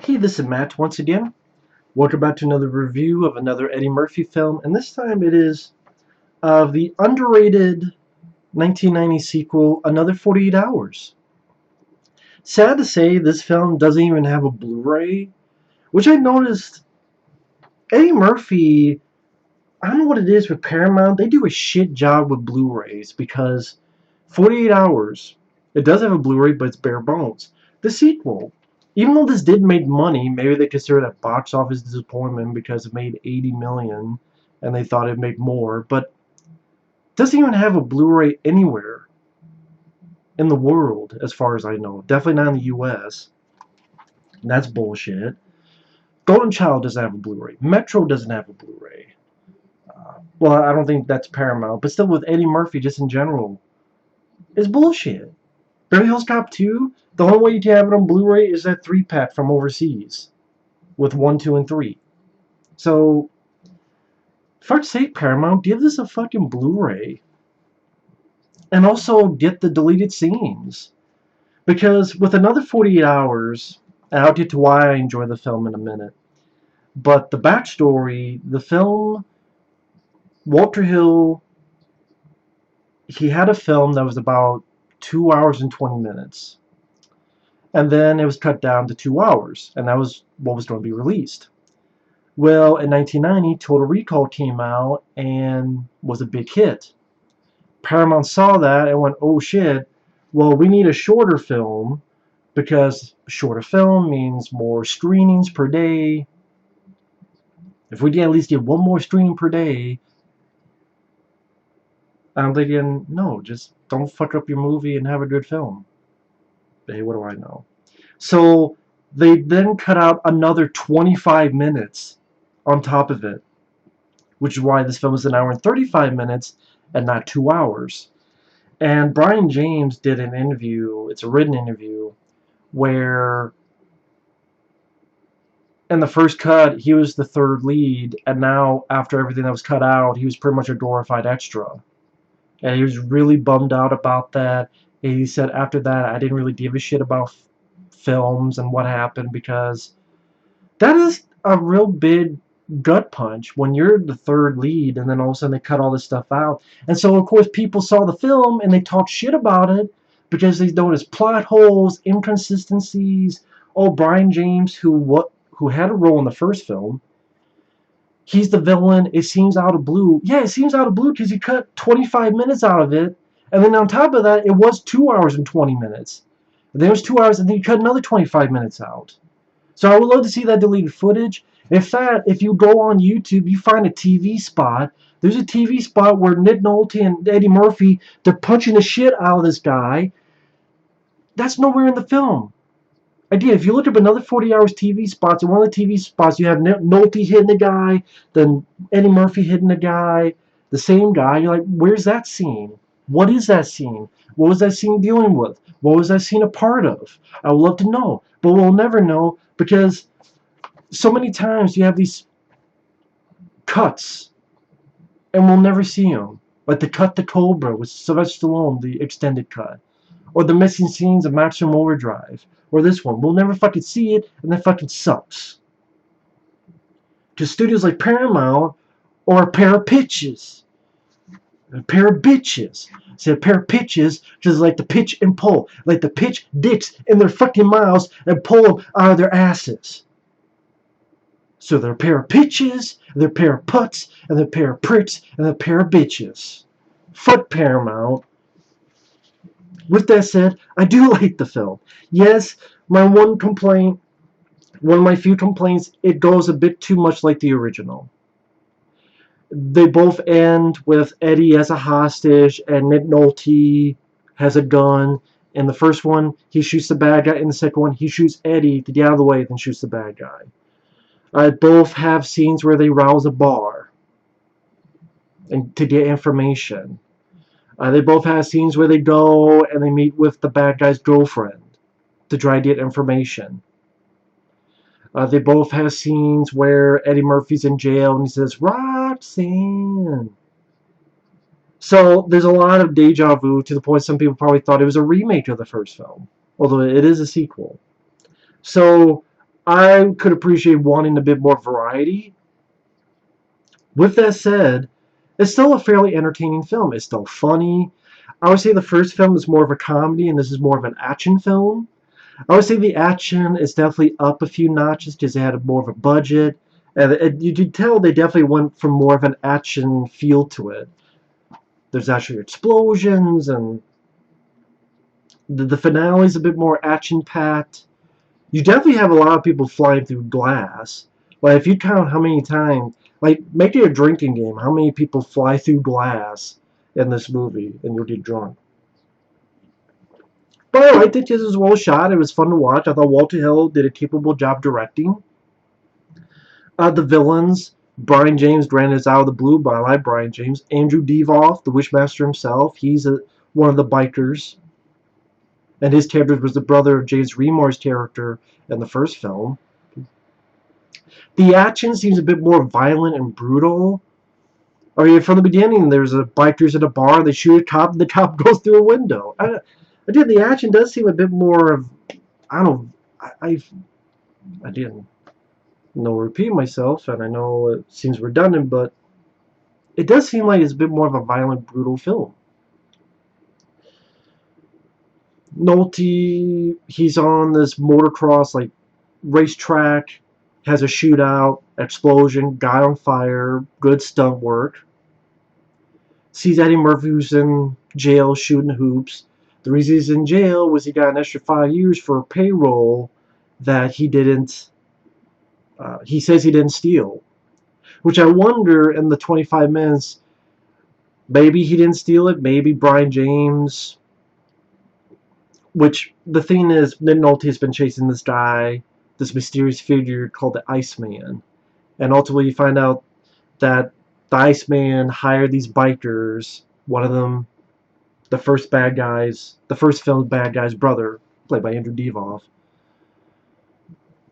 Hey, this is Matt once again. Welcome back to another review of another Eddie Murphy film, and this time it is of the underrated 1990 sequel, Another 48 Hours. Sad to say, this film doesn't even have a Blu-ray, which I noticed Eddie Murphy, I don't know what it is with Paramount, they do a shit job with Blu-rays because 48 Hours, it does have a Blu-ray, but it's bare bones. The sequel, even though this did make money, maybe they consider that box office disappointment because it made 80 million and they thought it'd make more, but it doesn't even have a Blu-ray anywhere in the world as far as I know. Definitely not in the US. And that's bullshit. Golden Child doesn't have a Blu-ray. Metro doesn't have a Blu-ray. Well, I don't think that's Paramount, but still with Eddie Murphy just in general, it's bullshit. Beverly Hills Cop 2, the only way you can have it on Blu-ray is that 3-pack from overseas with 1, 2, and 3. So, for fuck's sake, Paramount, give this a fucking Blu-ray. And also get the deleted scenes. Because with Another 48 Hours, and I'll get to why I enjoy the film in a minute, but the backstory, the film, Walter Hill, he had a film that was about 2 hours and 20 minutes. And then it was cut down to 2 hours, and that was what was going to be released. Well, in 1990, Total Recall came out and was a big hit. Paramount saw that and went, oh shit, well, we need a shorter film, because shorter film means more screenings per day. If we can at least get one more screening per day, I'm thinking, no, just don't fuck up your movie and have a good film. Hey, what do I know? So they then cut out another 25 minutes on top of it, which is why this film is an hour and 35 minutes and not 2 hours. And Brion James did an interview, it's a written interview, where in the first cut he was the third lead, and now after everything that was cut out, he was pretty much a glorified extra. And he was really bummed out about that. And he said after that, I didn't really give a shit about films and what happened, because that is a real big gut punch when you're the third lead and then all of a sudden they cut all this stuff out. And so of course people saw the film and they talked shit about it because they noticed plot holes, inconsistencies. Oh, Brion James, who had a role in the first film, he's the villain. It seems out of blue. Yeah, it seems out of blue because he cut 25 minutes out of it, and then on top of that it was 2 hours and 20 minutes. And then it was 2 hours and then he cut another 25 minutes out. So I would love to see that deleted footage. In fact, if you go on YouTube, you find a TV spot. There's a TV spot where Nick Nolte and Eddie Murphy, they're punching the shit out of this guy. That's nowhere in the film. Again, if you look up Another 40 Hours TV spots, in one of the TV spots, you have Nolte hitting the guy, then Eddie Murphy hitting the guy, the same guy. You're like, where's that scene? What is that scene? What was that scene dealing with? What was that scene a part of? I would love to know, but we'll never know because so many times you have these cuts and we'll never see them. Like the cut to Cobra with Sylvester Stallone, the extended cut. Or the missing scenes of Maximum Overdrive. Or this one. We'll never fucking see it, and that fucking sucks. Because studios like Paramount are a pair of pitches. A pair of bitches. See, a pair of pitches just like to pitch and pull. Like to pitch dicks in their fucking mouths and pull them out of their asses. So they're a pair of pitches, they're a pair of putts, and they're a pair of pricks, and they're a pair of bitches. Fuck Paramount. With that said, I do like the film. Yes, my one complaint, one of my few complaints, it goes a bit too much like the original. They both end with Eddie as a hostage and Nick Nolte has a gun. In the first one, he shoots the bad guy. In the second one, he shoots Eddie to get out of the way, then shoots the bad guy. Both have scenes where they rouse a bar and to get information. They both have scenes where they go and they meet with the bad guy's girlfriend to try to get information. They both have scenes where Eddie Murphy's in jail and he says, Roxanne. So there's a lot of deja vu to the point some people probably thought it was a remake of the first film, although it is a sequel. So I could appreciate wanting a bit more variety. With that said, it's still a fairly entertaining film. It's still funny. I would say the first film is more of a comedy, and this is more of an action film. I would say the action is definitely up a few notches because they had more of a budget, and you could tell they definitely went from more of an action feel to it. There's actually explosions, and the finale is a bit more action packed. You definitely have a lot of people flying through glass. Like if you count how many times, like make it a drinking game, how many people fly through glass in this movie, and you'll get drunk. But I liked it. This was well shot. It was fun to watch. I thought Walter Hill did a capable job directing. The villains, Brion James, granted is out of the blue, but I like Brion James. Andrew Divoff, the Wishmaster himself, he's one of the bikers. And his character was the brother of James Remore's character in the first film. The action seems a bit more violent and brutal. I mean, from the beginning, there's a bikers at a bar, they shoot a cop, and the cop goes through a window. Again, the action does seem a bit more of, I don't know, I didn't repeat myself, and I know it seems redundant, but it does seem like it's a bit more of a violent, brutal film. Nolte, he's on this motocross like racetrack, has a shootout, explosion, guy on fire, good stunt work. Sees Eddie Murphy who's in jail shooting hoops. The reason he's in jail was he got an extra 5 years for a payroll that he didn't. He says he didn't steal, which I wonder in the 25 minutes. Maybe he didn't steal it. Maybe Brion James. Which the thing is, Nick Nolte has been chasing this guy, this mysterious figure called the Iceman, and ultimately you find out that the Iceman hired these bikers. One of them, the first film's bad guy's brother, played by Andrew Divoff,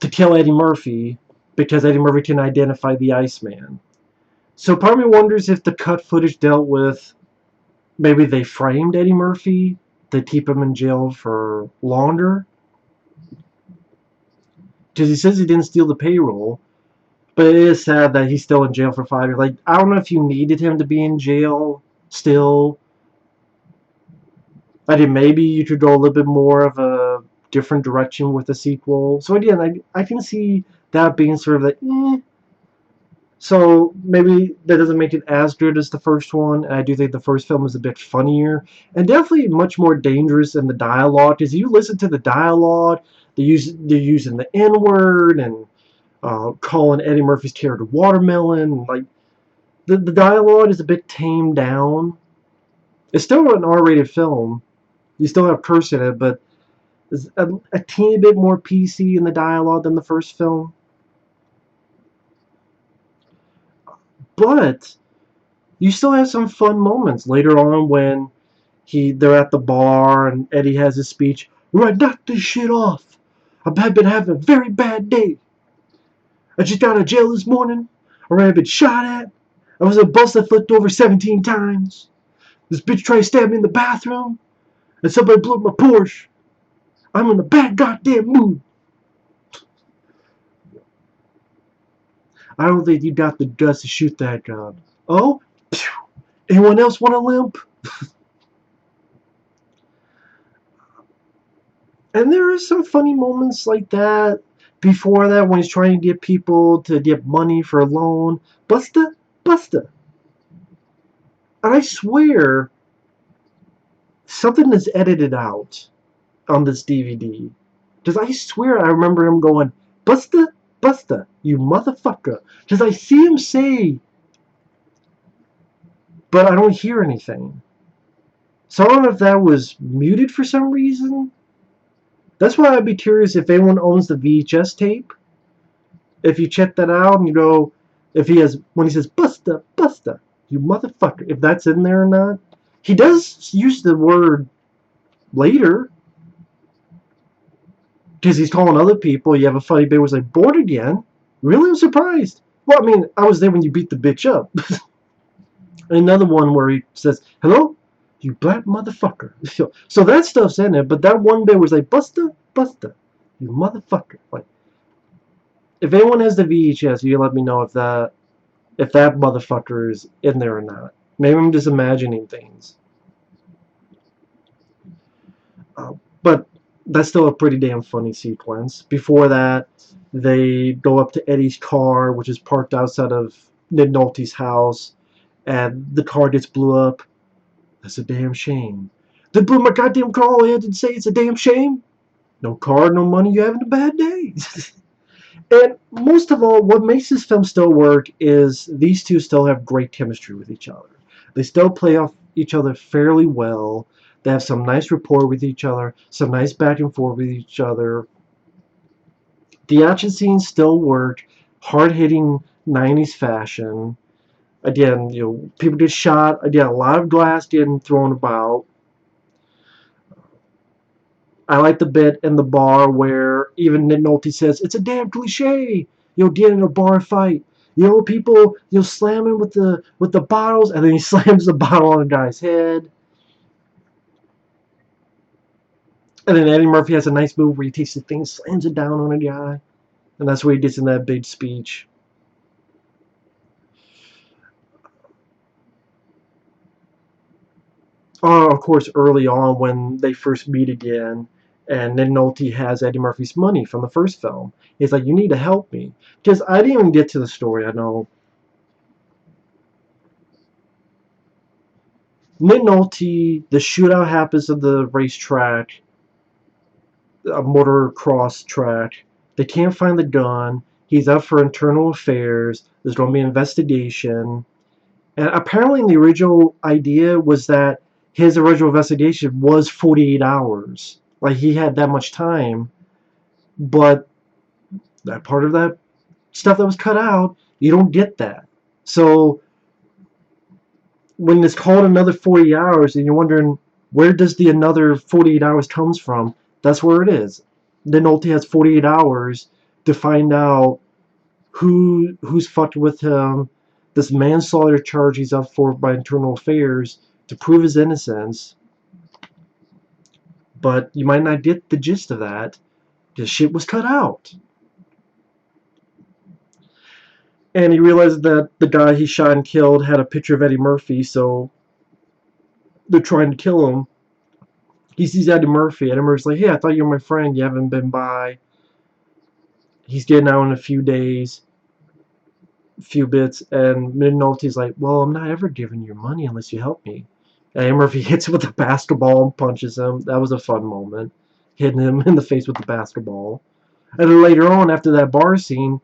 to kill Eddie Murphy because Eddie Murphy can identify the Iceman. So part of me wonders if the cut footage dealt with maybe they framed Eddie Murphy to keep him in jail for longer. Because he says he didn't steal the payroll, but it is sad that he's still in jail for 5 years. Like, I don't know if you needed him to be in jail still. I think maybe you could go a little bit more of a different direction with the sequel. So again, I can see that being sort of like, So maybe that doesn't make it as good as the first one. And I do think the first film is a bit funnier and definitely much more dangerous in the dialogue. Because you listen to the dialogue, they're using the N word and calling Eddie Murphy's character watermelon. Like the dialogue is a bit tamed down. It's still an R-rated film. You still have curse in it, but it's a teeny bit more PC in the dialogue than the first film. But you still have some fun moments later on when they're at the bar and Eddie has his speech. Right, knock this shit off. I've been having a very bad day. I just got out of jail this morning. I've been shot at. I was in a bus that flipped over 17 times. This bitch tried to stab me in the bathroom. And somebody blew up my Porsche. I'm in a bad goddamn mood. I don't think you got the guts to shoot that gun. Oh? Anyone else want a limp? And there are some funny moments like that. Before that, when he's trying to get people to get money for a loan. Busta. And I swear, something is edited out on this DVD. Because I swear I remember him going, Busta, you motherfucker. Because I see him say, but I don't hear anything. So I don't know if that was muted for some reason. That's why I'd be curious if anyone owns the VHS tape. If you check that out and you go, if he has, when he says, Busta, you motherfucker, if that's in there or not. He does use the word later. Because he's calling other people. You have a funny bit where it's like, bored again? Really? I'm surprised. Well, I mean, I was there when you beat the bitch up. Another one where he says, hello? You black motherfucker. So that stuff's in it, but that one bit was like, Busta, you motherfucker. Like, If anyone has the VHS, you let me know if that motherfucker is in there or not. Maybe I'm just imagining things. But that's still a pretty damn funny sequence. Before that, they go up to Eddie's car, which is parked outside of Ned Nolte's house, and the car gets blew up. That's a damn shame. They blew my goddamn car. All I had to say it's a damn shame. No car, no money. You're having a bad day. And most of all, what makes this film still work is these two still have great chemistry with each other. They still play off each other fairly well. They have some nice rapport with each other, some nice back and forth with each other. The action scenes still work, hard-hitting 90s fashion. Again, people get shot. Again, a lot of glass getting thrown about. I like the bit in the bar where even Nick Nolte says, it's a damn cliche, get in a bar fight. People, slamming with the bottles, and then he slams the bottle on a guy's head. And then Eddie Murphy has a nice move where he takes the thing, slams it down on a guy. And that's where he gets in that big speech. Oh, of course, early on when they first meet again, and then Nolte has Eddie Murphy's money from the first film. He's like, you need to help me. Because I didn't even get to the story, I know. Nick Nolte, the shootout happens at the racetrack, a motocross track. They can't find the gun. He's up for internal affairs. There's going to be an investigation. And apparently, the original idea was that his original investigation was 48 hours. Like, he had that much time. But that part of that stuff that was cut out, you don't get that. So, when it's called another 40 hours, and you're wondering, where does the another 48 hours comes from? That's where it is. Then Nolte has 48 hours to find out who's fucked with him, this manslaughter charge he's up for by internal affairs, to prove his innocence. But you might not get the gist of that because shit was cut out. And he realized that the guy he shot and killed had a picture of Eddie Murphy, so they're trying to kill him. He sees Eddie Murphy. Eddie Murphy's like, hey, I thought you were my friend. You haven't been by. He's getting out in a few days, a few bits, and Nolte's like, well, I'm not ever giving you money unless you help me. And Eddie Murphy hits him with a basketball and punches him. That was a fun moment, hitting him in the face with the basketball. And then later on, after that bar scene,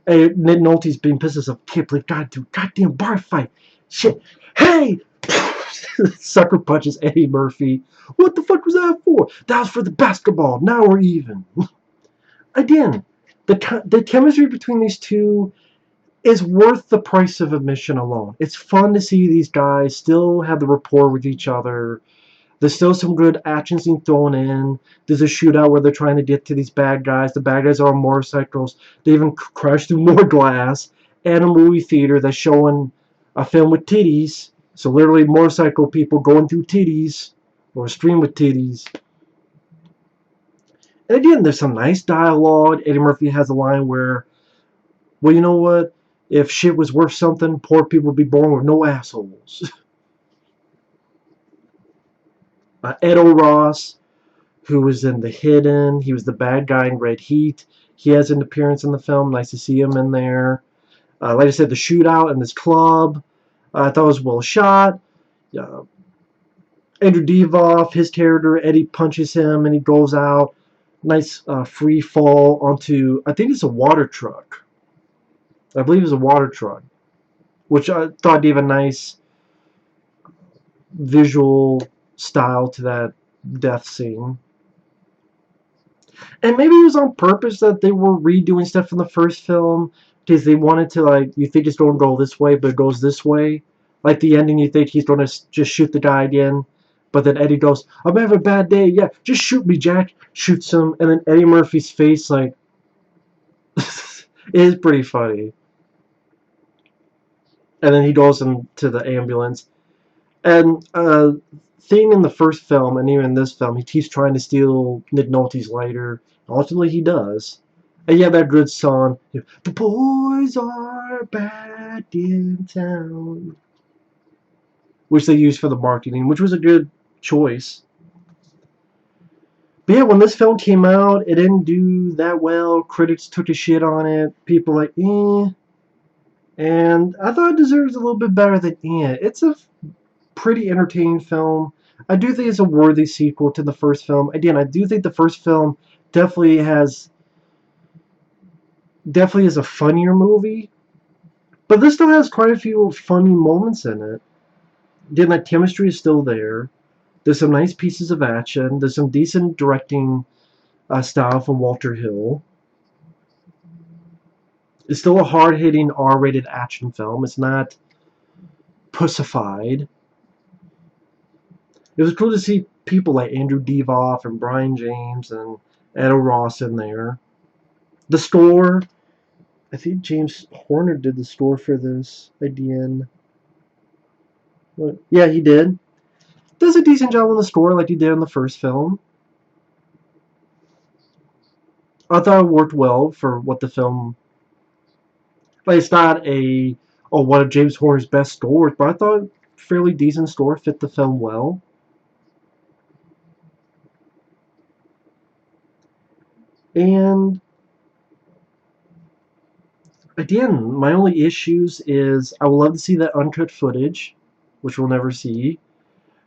Nick Nolte's being pissed as a kid, like, goddamn bar fight. Shit. Hey! Sucker punches Eddie Murphy. What the fuck was that for? That was for the basketball. Now we're even. Again, the chemistry between these two is worth the price of admission alone. It's fun to see these guys still have the rapport with each other. There's still some good action scene thrown in. There's a shootout where they're trying to get to these bad guys. The bad guys are on motorcycles. They even crash through more glass. And a movie theater that's showing a film with titties. So literally motorcycle people going through titties. Or a stream with titties. And again, there's some nice dialogue. Eddie Murphy has a line where, well, you know what? If shit was worth something, poor people would be born with no assholes. Edo Ross, who was in The Hidden. He was the bad guy in Red Heat. He has an appearance in the film. Nice to see him in there. Like I said, the shootout in this club, I thought was well shot. Andrew Divoff, his character, Eddie punches him and he goes out. Nice free fall onto, I think it's a water truck. I believe it's a water truck. Which I thought gave a nice visual style to that death scene. And maybe it was on purpose that they were redoing stuff from the first film because they wanted to, like, you think it's going to go this way, but it goes this way. Like the ending, you think he's going to just shoot the guy again, but then Eddie goes, I'm having a bad day. Yeah, just shoot me, Jack. Shoots him, and then Eddie Murphy's face, like, it is pretty funny. And then he goes into the ambulance. And thing in the first film, and even in this film, he keeps trying to steal Nick Nolte's lighter. Ultimately, he does. And yeah, that good song. The boys are back in town, which they used for the marketing, which was a good choice. But yeah, when this film came out, it didn't do that well. Critics took a shit on it. People like, eh. And I thought it deserves a little bit better than eh. It's a pretty entertaining film. I do think it's a worthy sequel to the first film. Again, I do think the first film definitely is a funnier movie, but this still has quite a few funny moments in it. Again, that chemistry is still there. There's some nice pieces of action. There's some decent directing style from Walter Hill. It's still a hard-hitting R-rated action film. It's not pussified. It was cool to see people like Andrew Divoff and Brion James and Edo Ross in there. The score, I think James Horner did the score for this again. Yeah, he did. Does a decent job on the score like he did in the first film. I thought it worked well for what the film. Like, it's not one of James Horner's best scores, but I thought fairly decent score fit the film well. And again, my only issues is I would love to see that uncut footage, which we'll never see,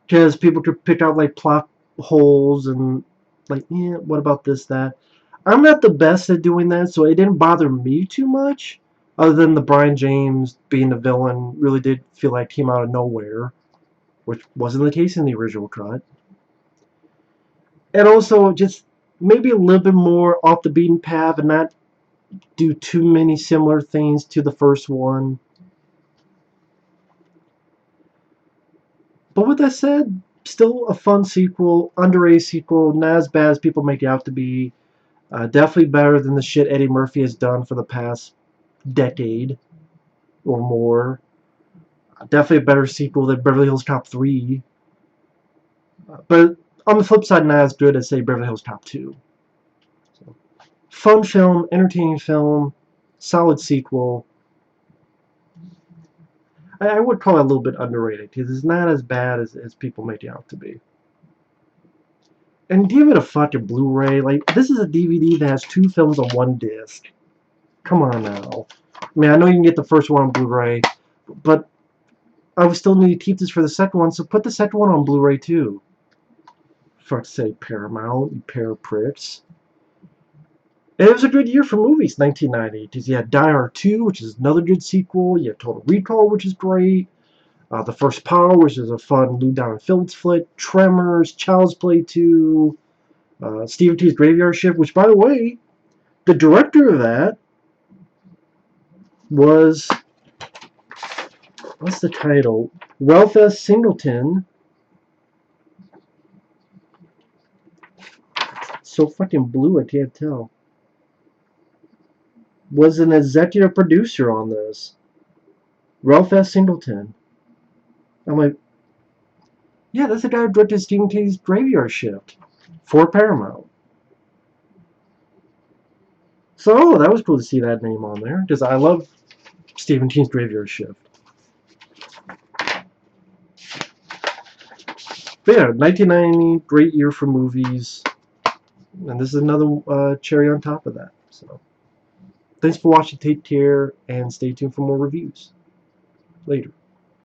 because people could pick out like plot holes and like, yeah, what about this, that. I'm not the best at doing that, so it didn't bother me too much. Other than the Brion James being the villain really did feel like came out of nowhere, which wasn't the case in the original cut. And also just maybe a little bit more off the beaten path and not do too many similar things to the first one. But with that said, still a fun sequel, underrated sequel, not as bad as people make it out to be. Definitely better than the shit Eddie Murphy has done for the past decade or more. Definitely a better sequel than Beverly Hills Cop 3. But on the flip side, not as good as, say, Beverly Hills Cop 2. So, fun film, entertaining film, solid sequel. I would call it a little bit underrated because it's not as bad as people make it out to be. And give it a fucking Blu-ray. Like, this is a DVD that has 2 films on 1 disc. Come on now. I mean, I know you can get the first one on Blu-ray, but I would still need to keep this for the second one, so put the second one on Blu-ray too. Fuck say Paramount, you pair of pricks. And it was a good year for movies, 1990, because you had Die Hard 2, which is another good sequel. You had Total Recall, which is great. The First Power, which is a fun Lou Down and Phillips flick. Tremors, Child's Play 2, Stephen T's Graveyard Shift, which, by the way, the director of that was, what's the title? Ralph S. Singleton. So fucking blue, I can't tell. Was an executive producer on this. Ralph S. Singleton. I'm like, yeah, that's the guy who directed Stephen King's Graveyard Shift for Paramount. So that was cool to see that name on there because I love Stephen King's Graveyard Shift. But yeah, 1990, great year for movies, and this is another cherry on top of that. So, thanks for watching. Take care, and stay tuned for more reviews. Later.